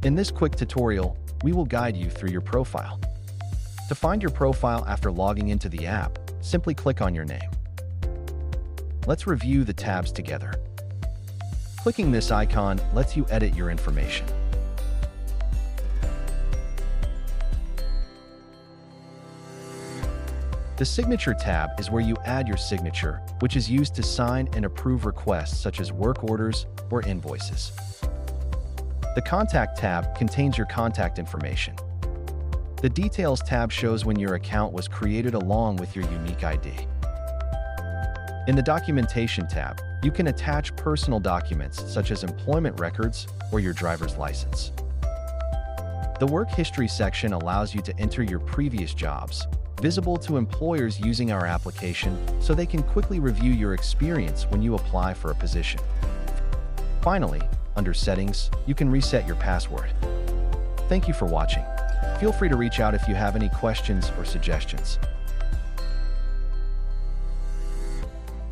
In this quick tutorial, we will guide you through your profile. To find your profile after logging into the app, simply click on your name. Let's review the tabs together. Clicking this icon lets you edit your information. The Signature tab is where you add your signature, which is used to sign and approve requests such as work orders or invoices. The Contact tab contains your contact information. The Details tab shows when your account was created along with your unique ID. In the Documentation tab, you can attach personal documents such as employment records or your driver's license. The Work History section allows you to enter your previous jobs, visible to employers using our application, so they can quickly review your experience when you apply for a position. Finally, under Settings, you can reset your password. Thank you for watching. Feel free to reach out if you have any questions or suggestions.